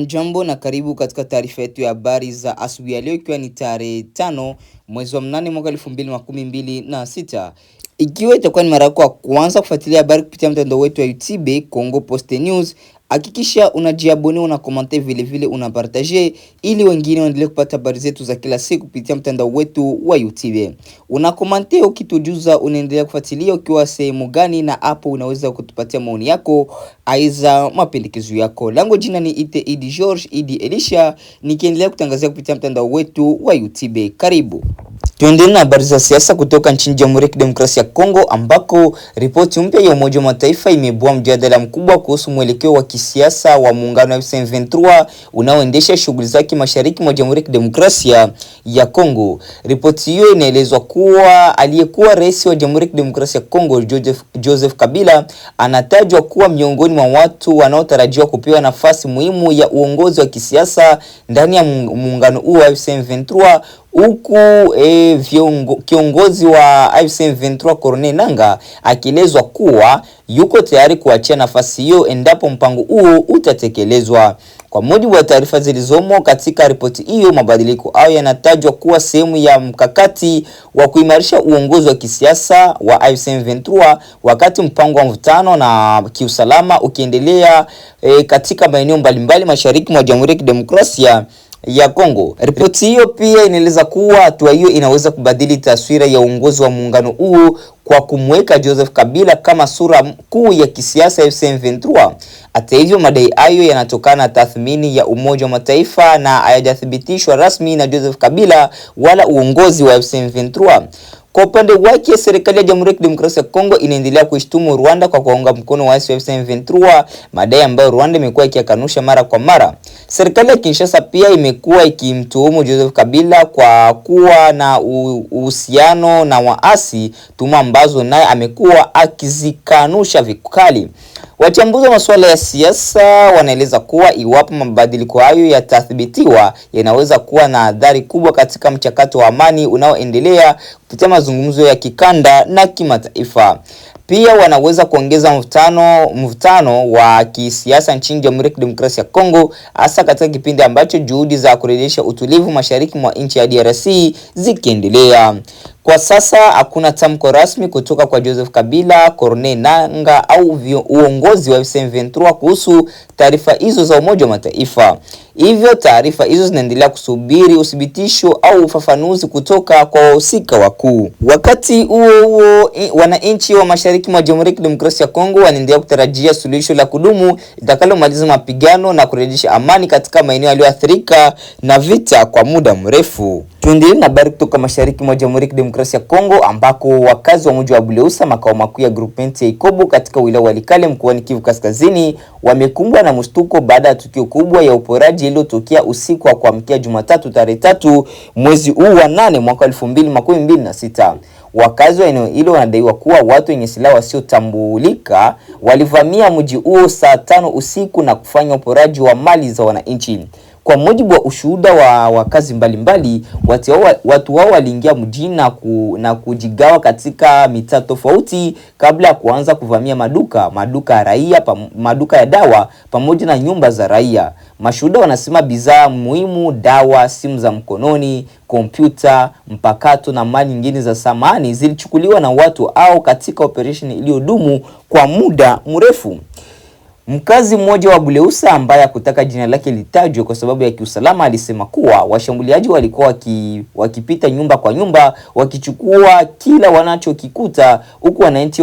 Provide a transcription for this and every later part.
Jambo na karibu katika taarifa yetu ya habari za asubuhi ya leo, ikiwa ni tarehe 5 mwezi wa 8 mwaka 2026. Ikiwa itakuwa ni mara yako ya kwanza kufuatilia habari kupitia mtandao wetu wa YouTube Congo Post News, hakikisha unajiabone, una comment vile vile una partager ili wengine waendelee kupata habari zetu za kila siku kupitia mtandao wetu wa YouTube. Una comment ukitujuza unaendelea kufuatilia ukiwa sehemu gani, na hapo unaweza kutupatia maoni yako aiza mapendekezo yako. Lango jina ni Idi George Idi Elisha, nikiendelea kutangazia kupitia mtandao wetu wa YouTube. Karibu. Tuendelee na habari za siasa kutoka nchini Jamhuri ya Kidemokrasia ya Kongo, ambako ripoti mpya ya Umoja wa Mataifa imeibua mjadala mkubwa kuhusu mwelekeo wa kisiasa wa muungano wa M23 unaoendesha shughuli zake mashariki mwa Jamhuri ya Kidemokrasia ya Kongo. Ripoti hiyo inaelezwa kuwa aliyekuwa rais wa Jamhuri ya Kidemokrasia ya Kongo Joseph Kabila anatajwa kuwa miongoni mwa watu wanaotarajiwa kupewa nafasi muhimu ya uongozi wa kisiasa ndani ya muungano huo wa M23, huku kiongozi wa M23 Corneille Nangaa akielezwa kuwa yuko tayari kuachia nafasi hiyo endapo mpango huo utatekelezwa. Kwa mujibu wa taarifa zilizomo katika ripoti hiyo, mabadiliko hayo yanatajwa kuwa sehemu ya mkakati wa kuimarisha uongozi wa kisiasa wa M23 wakati mpango wa mvutano na kiusalama ukiendelea katika maeneo mbalimbali mashariki mwa Jamhuri ya Kidemokrasia ya Kongo. Ripoti hiyo pia inaeleza kuwa hatua hiyo inaweza kubadili taswira ya uongozi wa muungano huu kwa kumweka Joseph Kabila kama sura kuu ya kisiasa ya M23. Hata hivyo, madai hayo yanatokana na tathmini ya Umoja wa Mataifa na hayajathibitishwa rasmi na Joseph Kabila wala uongozi wa M23. Kwa upande wake, serikali ya Jamhuri ya Kidemokrasia ya Kongo inaendelea kuishtumu Rwanda kwa kuunga mkono waasi wa M23, madai ambayo Rwanda imekuwa ikikanusha mara kwa mara. Serikali ya Kinshasa pia imekuwa ikimtuhumu Joseph Kabila kwa kuwa na uhusiano na waasi, tuma ambazo naye amekuwa akizikanusha vikali. Wachambuzi wa masuala ya siasa wanaeleza kuwa iwapo mabadiliko hayo yatathibitiwa, yanaweza kuwa na athari kubwa katika mchakato wa amani unaoendelea kupitia mazungumzo ya kikanda na kimataifa. Pia wanaweza kuongeza mvutano wa kisiasa nchini Jamhuri ya Kidemokrasia ya Kongo, hasa katika kipindi ambacho juhudi za kurejesha utulivu mashariki mwa nchi ya DRC zikiendelea. Kwa sasa hakuna tamko rasmi kutoka kwa Joseph Kabila, Corneille Nangaa au uongozi wa M23 kuhusu taarifa hizo za Umoja wa Mataifa. Hivyo taarifa hizo zinaendelea kusubiri uthibitisho au ufafanuzi kutoka kwa wahusika wakuu. Wakati huo wananchi wa mashariki mwa Jamhuri ya Kidemokrasia ya Kongo wanaendelea kutarajia suluhisho la kudumu litakalomaliza mapigano na kurejesha amani katika maeneo yaliyoathirika na vita kwa muda mrefu. Tuendelee na habari kutoka mashariki mwa Jamhuri ya Kidemokrasia ya Kongo, ambako wakazi wa mji wa Buleusa, makao makuu ya groupement ya Ikobo katika wilaya wa Likale mkoani Kivu Kaskazini, wamekumbwa na mshtuko baada ya tukio kubwa ya uporaji iliyotokea usiku wa kuamkia Jumatatu tarehe 3 mwezi huu wa 8 mwaka 2026. Wakazi wa eneo hilo wanadaiwa kuwa watu wenye silaha wasiotambulika walivamia mji huo saa 5 usiku na kufanya uporaji wa mali za wananchi. Kwa mujibu wa ushuhuda wa wakazi mbalimbali, watu wao waliingia mjini na kujigawa katika mitaa tofauti kabla ya kuanza kuvamia maduka ya raia, maduka ya dawa pamoja na nyumba za raia. Mashuhuda wanasema bidhaa muhimu, dawa, simu za mkononi, kompyuta mpakato na mali nyingine za samani zilichukuliwa na watu au katika operation iliyodumu kwa muda mrefu. Mkazi mmoja wa Buleusa ambaye hakutaka jina lake litajwe kwa sababu ya kiusalama alisema kuwa washambuliaji walikuwa wakipita nyumba kwa nyumba wakichukua kila wanachokikuta, huku wananchi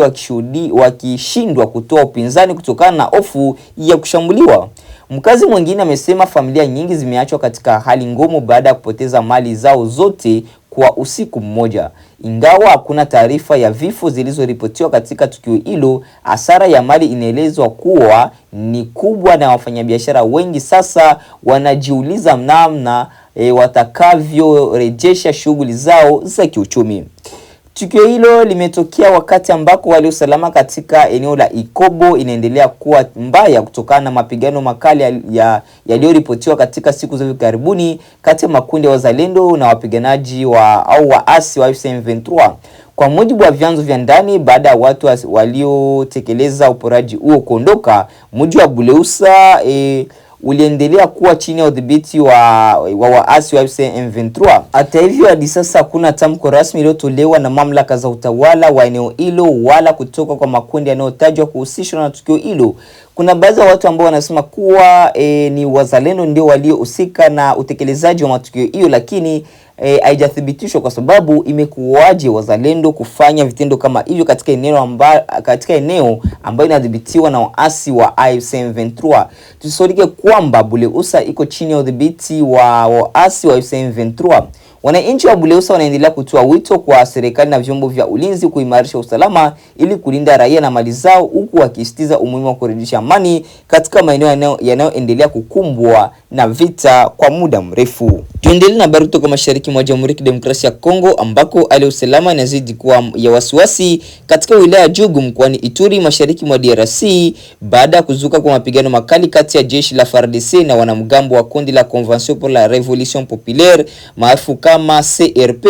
wakishindwa kutoa upinzani kutokana na hofu ya kushambuliwa. Mkazi mwingine amesema familia nyingi zimeachwa katika hali ngumu baada ya kupoteza mali zao zote kwa usiku mmoja. Ingawa hakuna taarifa ya vifo zilizoripotiwa katika tukio hilo, hasara ya mali inaelezwa kuwa ni kubwa na wafanyabiashara wengi sasa wanajiuliza namna watakavyorejesha shughuli zao za kiuchumi. Tukio hilo limetokea wakati ambako hali ya usalama katika eneo la Ikobo inaendelea kuwa mbaya kutokana na mapigano makali yaliyoripotiwa katika siku za hivi karibuni kati ya makundi ya wazalendo na wapiganaji waasi wa M23. Kwa mujibu wa vyanzo vya ndani, baada ya watu waliotekeleza uporaji huo kuondoka, mji wa Buleusa uliendelea kuwa chini ya udhibiti wa waasi wa AFC M23. Hata hivyo, hadi sasa hakuna tamko rasmi iliyotolewa na mamlaka za utawala wa eneo hilo wala kutoka kwa makundi yanayotajwa kuhusishwa na tukio hilo. Kuna baadhi ya watu ambao wanasema kuwa ni wazalendo ndio waliohusika na utekelezaji wa matukio hiyo, lakini haijathibitishwa kwa sababu imekuwaje wazalendo kufanya vitendo kama hivyo katika eneo ambayo inadhibitiwa na waasi wa AFC M23. Tusisolike kwamba Buleusa iko chini ya udhibiti wa waasi wa AFC M23. Wananchi wa Buleusa wanaendelea kutoa wito kwa serikali na vyombo vya ulinzi kuimarisha usalama ili kulinda raia na mali zao, huku wakisisitiza umuhimu wa kurejesha amani katika maeneo yanayoendelea kukumbwa na vita kwa muda mrefu. Tuendelee na habari kutoka mashariki mwa Jamhuri ya Kidemokrasia ya Kongo, ambako hali ya usalama inazidi kuwa ya wasiwasi katika wilaya ya Jugu mkoani Ituri mashariki mwa DRC baada ya kuzuka kwa mapigano makali kati ya jeshi la FARDC na wanamgambo wa kundi la Convention pour la Révolution Populaire maarufu kama CRP.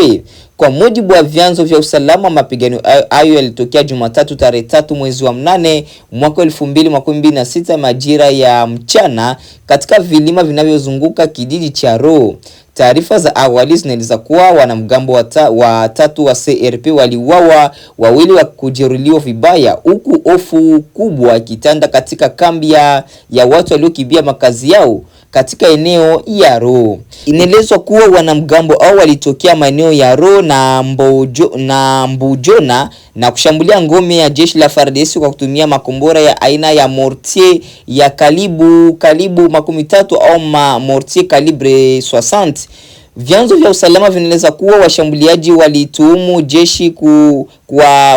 Kwa mujibu wa vyanzo vya usalama, mapigano hayo yalitokea Jumatatu tarehe 3 mwezi wa 8 mwaka 2026 majira ya mchana katika vilima vinavyozunguka kijiji cha Ro. Taarifa za awali zinaeleza kuwa wanamgambo watatu wa CRP waliuawa, wawili wa kujeruhiwa vibaya, huku hofu kubwa ikitanda katika kambi ya watu waliokimbia makazi yao katika eneo ya Ro. Inaelezwa kuwa wanamgambo hao walitokea maeneo ya Ro na Mbujona na kushambulia ngome ya jeshi la FARDC kwa kutumia makombora ya aina ya mortier ya kalibu 30 au mortier calibre 60. Vyanzo vya usalama vinaeleza kuwa washambuliaji walituhumu jeshi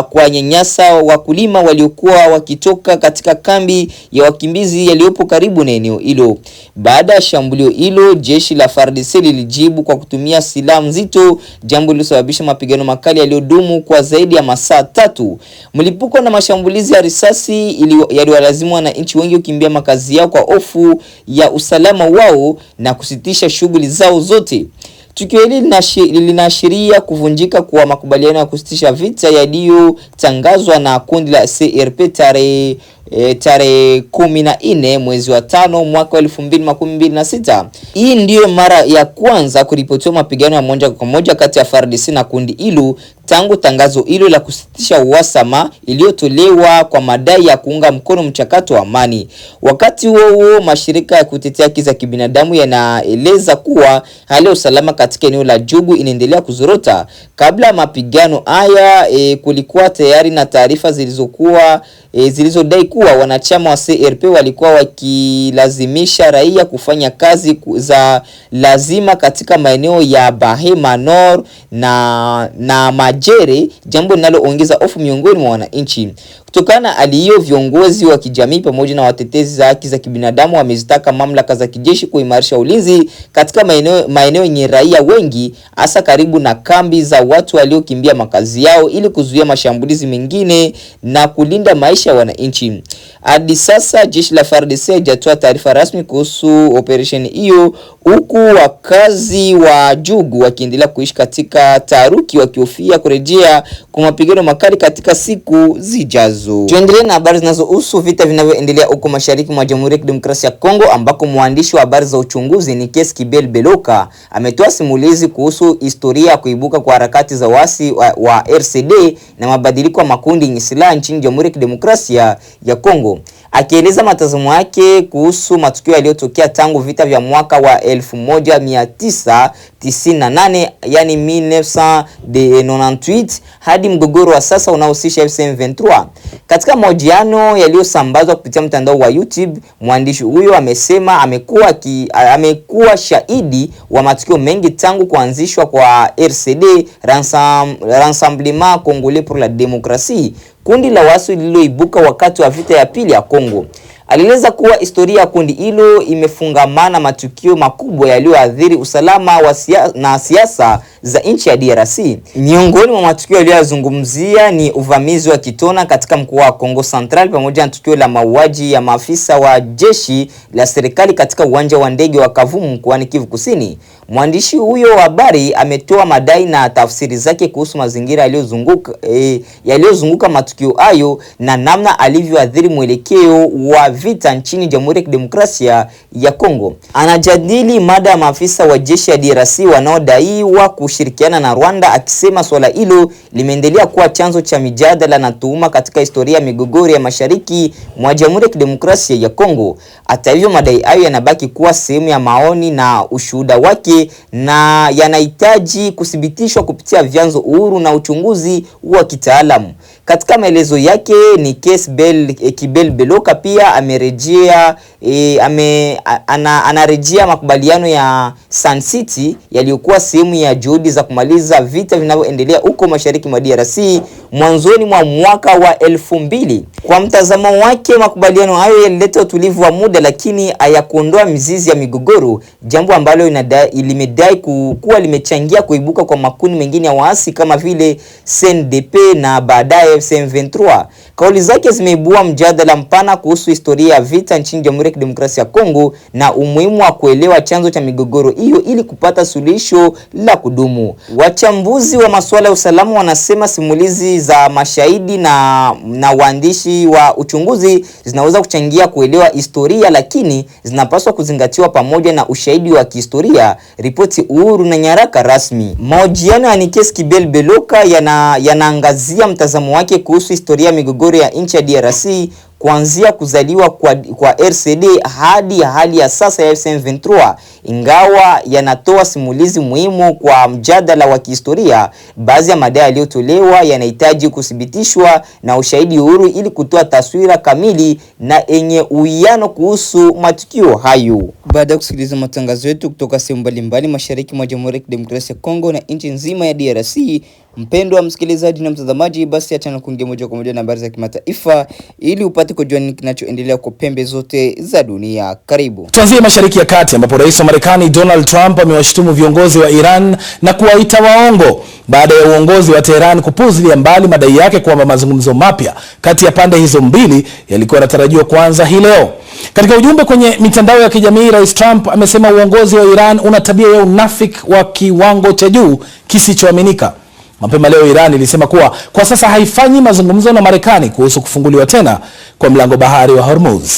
kwa nyanyasa wakulima waliokuwa wakitoka katika kambi ya wakimbizi yaliyopo karibu na eneo hilo. Baada ya shambulio hilo, jeshi la FARDC lilijibu kwa kutumia silaha nzito, jambo lililosababisha mapigano makali yaliyodumu kwa zaidi ya masaa 3. Mlipuko na mashambulizi ya risasi yaliwalazimu wananchi wengi kukimbia makazi yao kwa hofu ya usalama wao na kusitisha shughuli zao zote. Tukio hili linaashiria kuvunjika kwa makubaliano ya kusitisha vita yaliyotangazwa na kundi la CRP tarehe 14 mwezi wa 5 mwaka 2026. Hii ndiyo mara ya kwanza kuripotiwa mapigano ya moja kwa moja kati ya FARDC na kundi hilo tangu tangazo hilo la kusitisha uhasama iliyotolewa kwa madai ya kuunga mkono mchakato wa amani. Wakati huo mashirika ya kutetea haki za kibinadamu yanaeleza kuwa hali ya usalama katika eneo la Jugu inaendelea kuzorota. Kabla ya mapigano haya kulikuwa tayari na taarifa zilizodai kuwa wanachama wa CRP walikuwa wakilazimisha raia kufanya kazi za lazima katika maeneo ya Bahema Nord na Majere, jambo linaloongeza hofu miongoni mwa wananchi. Kutokana na hali hiyo, viongozi wa kijamii pamoja na watetezi za haki za kibinadamu wamezitaka mamlaka za kijeshi kuimarisha ulinzi katika maeneo yenye raia wengi, hasa karibu na kambi za watu waliokimbia makazi yao, ili kuzuia mashambulizi mengine na kulinda maisha ya wananchi. Hadi sasa jeshi la FARDC haijatoa taarifa rasmi kuhusu operation hiyo, huku wakazi wa Jugu wakiendelea kuishi katika taharuki wakihofia kurejea kwa mapigano makali katika siku zijazo. Tuendelee na habari zinazohusu vita vinavyoendelea huko mashariki mwa Jamhuri ya Kidemokrasia ya Kongo, ambako mwandishi wa habari za uchunguzi Nikes Kibel Beloka ametoa simulizi kuhusu historia ya kuibuka kwa harakati za waasi wa RCD na mabadiliko ya makundi yenye silaha nchini Jamhuri ya Kidemokrasia ya Kongo, akieleza matazamo yake kuhusu matukio yaliyotokea tangu vita vya mwaka wa 1998 yani 1998 hadi mgogoro wa sasa unaohusisha AFC M23. Katika mahojiano yaliyosambazwa kupitia mtandao wa YouTube, mwandishi huyo amesema amekuwa shahidi wa matukio mengi tangu kuanzishwa kwa RCD, Rassemblement Congolais pour la Démocratie, kundi la waasi lililoibuka wakati wa vita ya pili ya Kongo. Alieleza kuwa historia ya kundi hilo imefungamana matukio makubwa yaliyoathiri usalama na siasa za nchi ya DRC. Miongoni mwa matukio aliyozungumzia ni uvamizi wa Kitona katika mkoa wa Kongo Central pamoja na tukio la mauaji ya maafisa wa jeshi la serikali katika uwanja wa ndege wa Kavumu mkoani Kivu Kusini. Mwandishi huyo wa habari ametoa madai na tafsiri zake kuhusu mazingira yaliyozunguka matukio hayo na namna alivyoathiri mwelekeo wa vita nchini Jamhuri ya Kidemokrasia ya Kongo. Anajadili mada ya maafisa wa jeshi ya DRC wanaodaiwa kushirikiana na Rwanda, akisema swala hilo limeendelea kuwa chanzo cha mijadala na tuhuma katika historia ya migogoro ya mashariki mwa Jamhuri ya Kidemokrasia ya Kongo. Hata hivyo, madai hayo yanabaki kuwa sehemu ya maoni na ushuhuda wake na yanahitaji kuthibitishwa kupitia vyanzo huru na uchunguzi wa kitaalamu. Katika maelezo yake, Nikes Kibel Beloka pia amerejea anarejea makubaliano ya Sun City yaliyokuwa sehemu ya juhudi za kumaliza vita vinavyoendelea huko mashariki mwa DRC mwanzoni mwa mwaka wa 2000. Kwa mtazamo wake, makubaliano hayo yalileta utulivu wa muda lakini hayakuondoa mizizi ya migogoro, jambo ambalo limedai kuwa limechangia kuibuka kwa makundi mengine ya waasi kama vile CNDP na baadaye M23. Kauli zake zimeibua mjadala mpana kuhusu historia ya vita nchini Jamhuri ya Kidemokrasia ya Kongo na umuhimu wa kuelewa chanzo cha migogoro hiyo ili kupata suluhisho la kudumu. Wachambuzi wa masuala ya usalama wanasema simulizi za mashahidi na waandishi wa uchunguzi zinaweza kuchangia kuelewa historia, lakini zinapaswa kuzingatiwa pamoja na ushahidi wa kihistoria, ripoti huru na nyaraka rasmi. Mahojiano ya Nikes Kibel Beloka yanaangazia mtazamo wake kuhusu historia ya migogoro ya nchi ya DRC kuanzia kuzaliwa kwa RCD hadi hali ya sasa ya M23. Ingawa yanatoa simulizi muhimu kwa mjadala wa kihistoria, baadhi ya madai yaliyotolewa yanahitaji kuthibitishwa na ushahidi huru ili kutoa taswira kamili na yenye uwiano kuhusu matukio hayo. Baada ya kusikiliza matangazo yetu kutoka sehemu mbalimbali mashariki mwa Jamhuri ya Kidemokrasia ya Kongo na nchi nzima ya DRC, mpendwa msikilizaji na mtazamaji, basi achana kuingia moja kwa moja na habari za kimataifa ili upate kujua nini kinachoendelea kwa pembe zote za dunia. Karibu. Tuanzie Mashariki ya Kati ambapo Rais wa Marekani Donald Trump amewashutumu viongozi wa Iran na kuwaita waongo baada ya uongozi wa Tehran kupuuzilia mbali madai yake kwamba mazungumzo mapya kati ya pande hizo mbili yalikuwa yanatarajiwa kuanza hii leo. Katika ujumbe kwenye mitandao ya kijamii, Rais Trump amesema uongozi wa Iran una tabia ya unafiki wa kiwango cha juu kisichoaminika. Mapema leo Iran ilisema kuwa kwa sasa haifanyi mazungumzo na Marekani kuhusu kufunguliwa tena kwa mlango bahari wa Hormuz.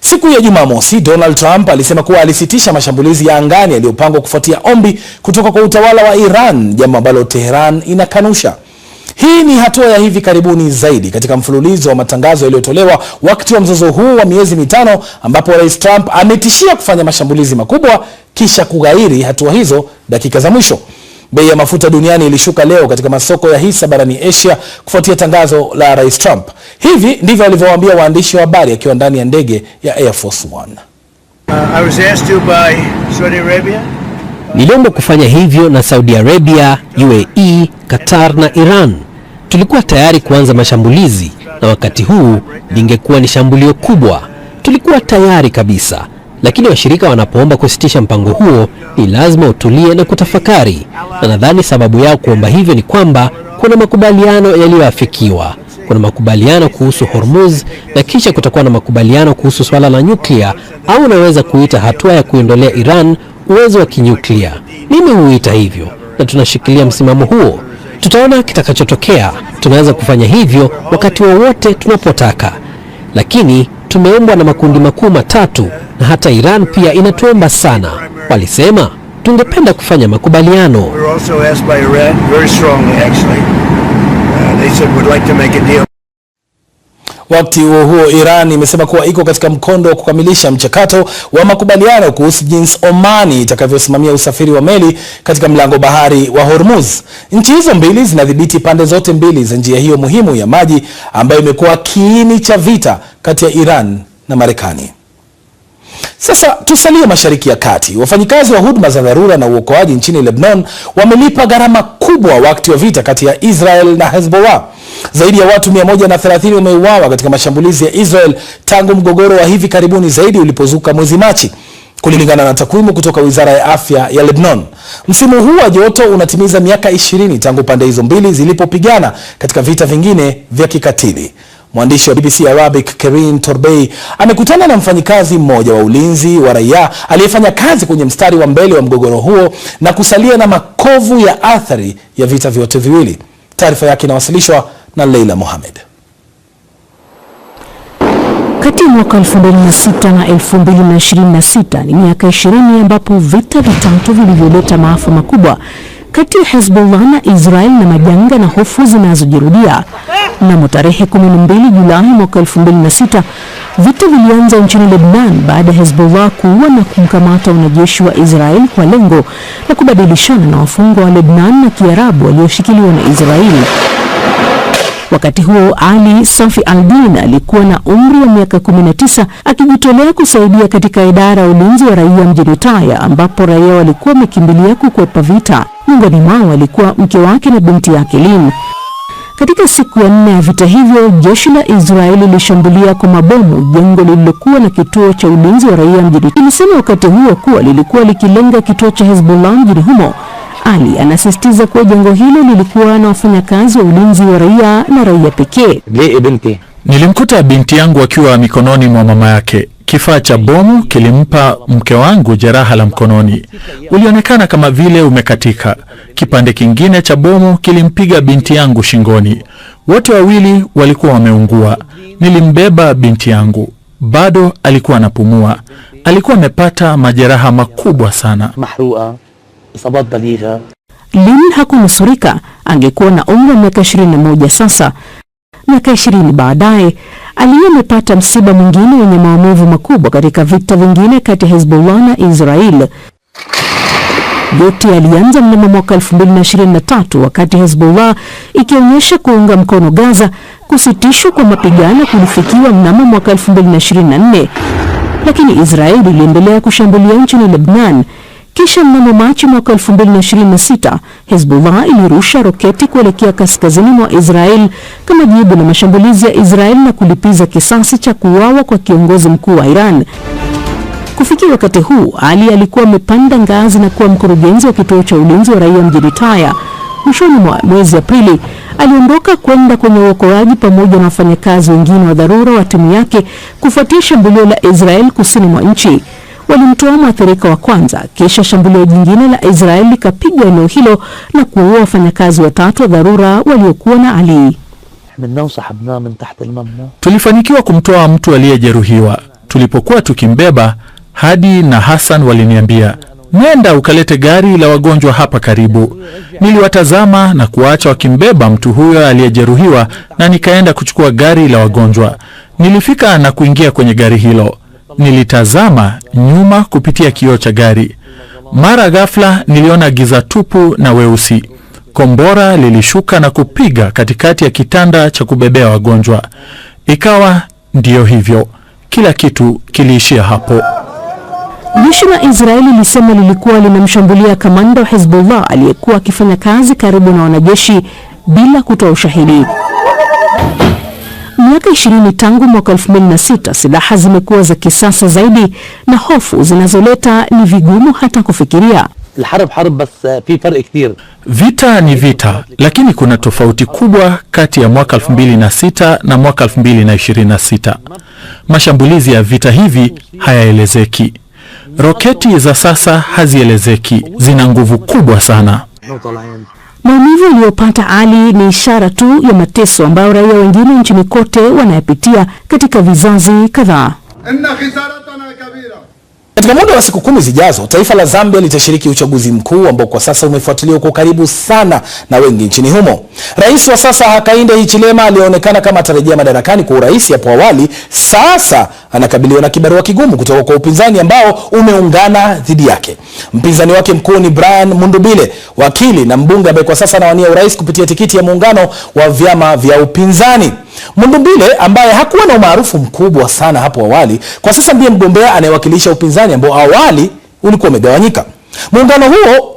Siku ya Jumamosi, Donald Trump alisema kuwa alisitisha mashambulizi ya angani yaliyopangwa kufuatia ombi kutoka kwa utawala wa Iran, jambo ambalo Tehran inakanusha. Hii ni hatua ya hivi karibuni zaidi katika mfululizo wa matangazo yaliyotolewa wakati wa mzozo huu wa miezi mitano, ambapo Rais Trump ametishia kufanya mashambulizi makubwa kisha kughairi hatua hizo dakika za mwisho. Bei ya mafuta duniani ilishuka leo katika masoko ya hisa barani Asia kufuatia tangazo la Rais Trump. Hivi ndivyo alivyowaambia waandishi wa habari akiwa ndani ya ndege ya Air Force One. I was asked to by Saudi Arabia. Niliomba kufanya hivyo na Saudi Arabia, UAE, Qatar na Iran. Tulikuwa tayari kuanza mashambulizi na wakati huu lingekuwa ni shambulio kubwa. Tulikuwa tayari kabisa. Lakini washirika wanapoomba kusitisha mpango huo ni lazima utulie na kutafakari. Na nadhani sababu yao kuomba hivyo ni kwamba kuna makubaliano yaliyoafikiwa. Kuna makubaliano kuhusu Hormuz na kisha kutakuwa na makubaliano kuhusu swala la nyuklia, au unaweza kuita hatua ya kuondolea Iran uwezo wa kinyuklia. Mimi huita hivyo na tunashikilia msimamo huo. Tutaona kitakachotokea. Tunaweza kufanya hivyo wakati wowote tunapotaka. Lakini tumeombwa na makundi makuu matatu na hata Iran pia inatuomba sana. Walisema tungependa kufanya makubaliano. Wakati huo Iran imesema kuwa iko katika mkondo wa kukamilisha mchakato wa makubaliano kuhusu jinsi Omani itakavyosimamia usafiri wa meli katika mlango bahari wa Hormuz. Nchi hizo mbili zinadhibiti pande zote mbili za njia hiyo muhimu ya maji ambayo imekuwa kiini cha vita kati ya Iran na Marekani. Sasa tusalie Mashariki ya Kati. Wafanyikazi wa huduma za dharura na uokoaji nchini Lebanon wamelipa gharama kubwa wakati wa vita kati ya Israel na Hezbollah. Zaidi ya watu 130 wameuawa katika mashambulizi ya Israel tangu mgogoro wa hivi karibuni zaidi ulipozuka mwezi Machi, kulingana na takwimu kutoka Wizara ya Afya ya Lebanon. Msimu huu wa joto unatimiza miaka 20 tangu pande hizo mbili zilipopigana katika vita vingine vya kikatili. Mwandishi wa BBC Arabic Karin Torbey amekutana na mfanyikazi mmoja wa ulinzi wa raia aliyefanya kazi kwenye mstari wa mbele wa mgogoro huo na kusalia na makovu ya athari ya vita vyote viwili. Taarifa yake inawasilishwa na Leila Mohamed. Kati ya mwaka 2006 na 2026 ni miaka 20 ambapo vita vitatu vilivyoleta maafa makubwa kati ya Hezbollah na Israel na majanga na hofu zinazojirudia. Mnamo tarehe 12 Julai mwaka 2006, vita vilianza nchini Lebanon baada ya Hezbollah kuua na kumkamata wanajeshi wa Israel kwa lengo la kubadilishana na wafungwa wa Lebanon na Kiarabu walioshikiliwa na Israeli. Wakati huo Ali Safi al-Din alikuwa na umri wa miaka 19 akijitolea kusaidia katika idara ya ulinzi wa raia mjini Taya ambapo raia walikuwa wamekimbilia kukwepa vita. Miongoni mwao alikuwa mke wake na binti yake Lynn. Katika siku ya 4 ya vita hivyo, jeshi la Israeli lilishambulia kwa mabomu jengo lililokuwa na kituo cha ulinzi wa raia mjini. Ilisema wakati huo kuwa lilikuwa likilenga kituo cha Hezbollah mjini humo. Ali anasisitiza kuwa jengo hilo lilikuwa na wafanyakazi wa ulinzi wa raia na raia pekee. Nilimkuta binti yangu akiwa mikononi mwa mama yake. Kifaa cha bomu kilimpa mke wangu jeraha la mkononi. Ulionekana kama vile umekatika. Kipande kingine cha bomu kilimpiga binti yangu shingoni. Wote wawili walikuwa wameungua. Nilimbeba binti yangu. Bado alikuwa anapumua. Alikuwa amepata majeraha makubwa sana. Lynn hakunusurika. Angekuwa na umri wa miaka 21 sasa. Miaka 20 baadaye, Ali amepata msiba mwingine wenye maumivu makubwa katika vita vingine kati ya Hezbollah na Israel. Yote yalianza mnamo mwaka 2023 wakati Hezbollah ikionyesha kuunga mkono Gaza. Kusitishwa kwa mapigano kulifikiwa mnamo mwaka 2024, lakini Israel iliendelea kushambulia nchini Lebanon. Kisha mnamo Machi mwaka 2026, Hezbollah ilirusha roketi kuelekea kaskazini mwa Israel kama jibu la mashambulizi ya Israel na kulipiza kisasi cha kuuawa kwa kiongozi mkuu wa Iran. Kufikia wakati huu, Ali alikuwa amepanda ngazi na kuwa mkurugenzi wa kituo cha ulinzi wa raia mjini Taya. Mwishoni mwa mwezi Aprili, aliondoka kwenda kwenye uokoaji pamoja na wafanyakazi wengine wa dharura wa timu yake kufuatia shambulio la Israel kusini mwa nchi. Walimtoa mwathirika wa kwanza, kisha shambulio jingine la Israel likapiga eneo hilo na kuua wafanyakazi watatu wa dharura waliokuwa na Ali. Tulifanikiwa kumtoa mtu aliyejeruhiwa. Tulipokuwa tukimbeba, Hadi na Hassan waliniambia, "Nenda ukalete gari la wagonjwa hapa karibu." Niliwatazama na kuacha wakimbeba mtu huyo aliyejeruhiwa na nikaenda kuchukua gari la wagonjwa. Nilifika na kuingia kwenye gari hilo. Nilitazama nyuma kupitia kioo cha gari. Mara ghafla niliona giza tupu na weusi. Kombora lilishuka na kupiga katikati ya kitanda cha kubebea wagonjwa. Ikawa ndiyo hivyo. Kila kitu kiliishia hapo. Jeshi la Israeli lilisema lilikuwa linamshambulia kamanda wa Hezbollah aliyekuwa akifanya kazi karibu na wanajeshi bila kutoa ushahidi. Miaka 20 tangu mwaka 2006, silaha zimekuwa za kisasa zaidi na hofu zinazoleta ni vigumu hata kufikiria. Vita ni vita, lakini kuna tofauti kubwa kati ya mwaka 2006 na mwaka 2026. Mashambulizi ya vita hivi hayaelezeki. Roketi za sasa hazielezeki, zina nguvu kubwa sana. Maumivu aliyopata Ali ni ishara tu ya mateso ambayo raia wengine nchini kote wanayapitia katika vizazi kadhaa. Katika muda wa siku 10 zijazo, taifa la Zambia litashiriki uchaguzi mkuu ambao kwa sasa umefuatiliwa kwa karibu sana na wengi nchini humo. Rais wa sasa Hakainde Hichilema alionekana kama atarejea madarakani kwa urais hapo awali, sasa anakabiliwa na kibarua kigumu kutoka kwa upinzani ambao umeungana dhidi yake. Mpinzani wake mkuu ni Brian Mundubile, wakili na mbunge ambaye kwa sasa anawania urais kupitia tikiti ya muungano wa vyama vya upinzani. Mundubile ambaye hakuwa na umaarufu mkubwa sana hapo awali, kwa sasa ndiye mgombea anayewakilisha upinzani ambao awali ulikuwa umegawanyika. Muungano huo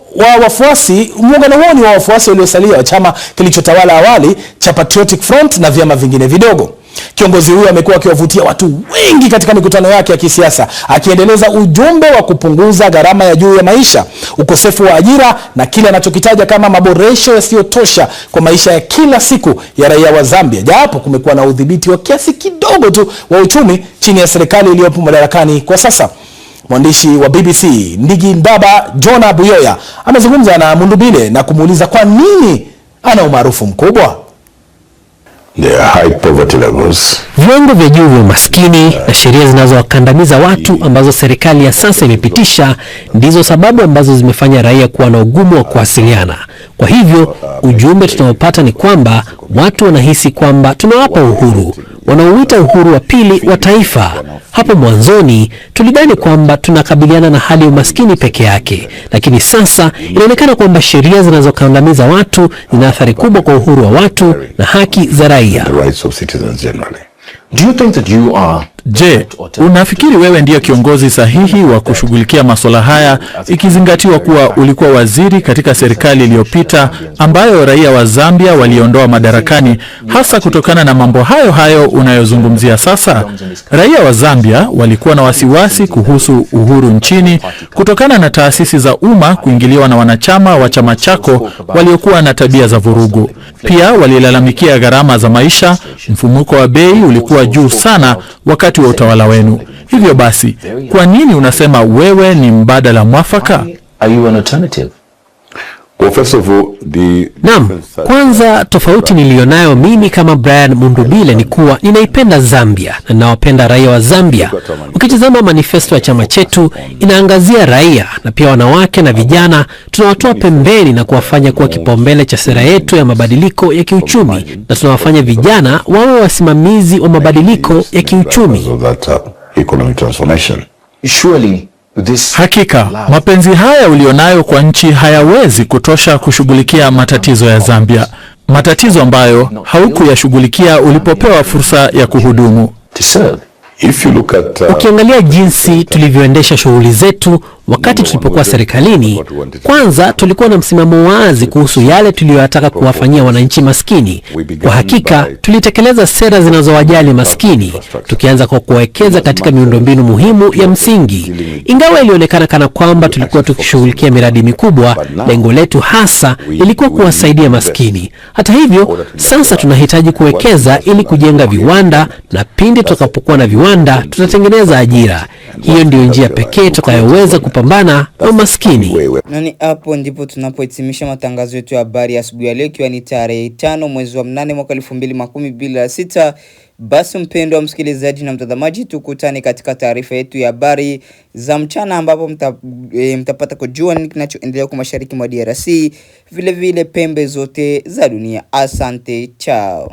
ni wa wafuasi waliosalia wa chama kilichotawala awali cha Patriotic Front na vyama vingine vidogo. Kiongozi huyo amekuwa akiwavutia watu wengi katika mikutano yake ya kisiasa, akiendeleza ujumbe wa kupunguza gharama ya juu ya maisha, ukosefu wa ajira na kile anachokitaja kama maboresho yasiyotosha kwa maisha ya kila siku ya raia wa Zambia, japo kumekuwa na udhibiti wa kiasi kidogo tu wa uchumi chini ya serikali iliyopo madarakani kwa sasa. Mwandishi wa BBC Ndigi Ndaba Jona Buyoya amezungumza na Mundubile na kumuuliza kwa nini ana umaarufu mkubwa. the high poverty levels, viwango vya juu vya umaskini na sheria zinazowakandamiza watu ambazo serikali ya sasa imepitisha ndizo sababu ambazo zimefanya raia kuwa na ugumu wa kuwasiliana. Kwa hivyo ujumbe tunaopata ni kwamba watu wanahisi kwamba tunawapa uhuru, wanauita uhuru wa pili wa taifa. Hapo mwanzoni tulidhani kwamba tunakabiliana na hali ya umaskini peke yake, lakini sasa inaonekana kwamba sheria zinazokandamiza watu zina athari kubwa kwa uhuru wa watu na haki za raia. the rights of citizens generally. Do you think that you are... Je, unafikiri wewe ndiyo kiongozi sahihi wa kushughulikia masuala haya, ikizingatiwa kuwa ulikuwa waziri katika serikali iliyopita ambayo raia wa Zambia waliondoa madarakani hasa kutokana na mambo hayo hayo unayozungumzia sasa? Raia wa Zambia walikuwa na wasiwasi kuhusu uhuru nchini kutokana na taasisi za umma kuingiliwa na wanachama wa chama chako waliokuwa na tabia za vurugu. Pia walilalamikia gharama za maisha, mfumuko wa bei ulikuwa juu sana wakati wa utawala wenu. Hivyo basi, kwa nini unasema wewe ni mbadala mwafaka? Are you an alternative? Well, first of all, Naam, kwanza tofauti nilionayo mimi kama Brian Mundubile ni kuwa ninaipenda Zambia na ninawapenda raia wa Zambia. Ukitazama manifesto ya chama chetu inaangazia raia na pia wanawake na vijana, tunawatoa pembeni na kuwafanya kuwa kipaumbele cha sera yetu ya mabadiliko ya kiuchumi, na tunawafanya vijana wawe wasimamizi wa mabadiliko ya kiuchumi. of that economic transformation. Surely this... Hakika, mapenzi haya ulionayo kwa nchi hayawezi kutosha kushughulikia matatizo ya Zambia. Matatizo ambayo haukuyashughulikia ulipopewa fursa ya kuhudumu. to serve. If you look at Ukiangalia jinsi tulivyoendesha shughuli zetu wakati tulipokuwa serikalini, kwanza tulikuwa na msimamo wazi kuhusu yale tuliyotaka kuwafanyia wananchi maskini. Kwa hakika tulitekeleza sera zinazowajali maskini, tukianza kwa kuwekeza katika miundombinu muhimu ya msingi. Ingawa ilionekana kana kwamba tulikuwa tukishughulikia miradi mikubwa, lengo letu hasa ilikuwa kuwasaidia maskini. Hata hivyo, sasa tunahitaji kuwekeza ili kujenga viwanda, na pindi tutakapokuwa na viwanda tutatengeneza ajira. Hiyo ndio njia pekee tutakayoweza kupambana na umaskini. Na ni hapo ndipo tunapohitimisha matangazo yetu ya habari asubuhi ya leo, ikiwa ni tarehe 5 mwezi wa 8 mwaka 2026. Basi mpendwa wa msikilizaji na mtazamaji, tukutane katika taarifa yetu ya habari za mchana, ambapo mtapata kujua nini kinachoendelea kwa mashariki mwa DRC, vile vile pembe zote za dunia. Asante, chao.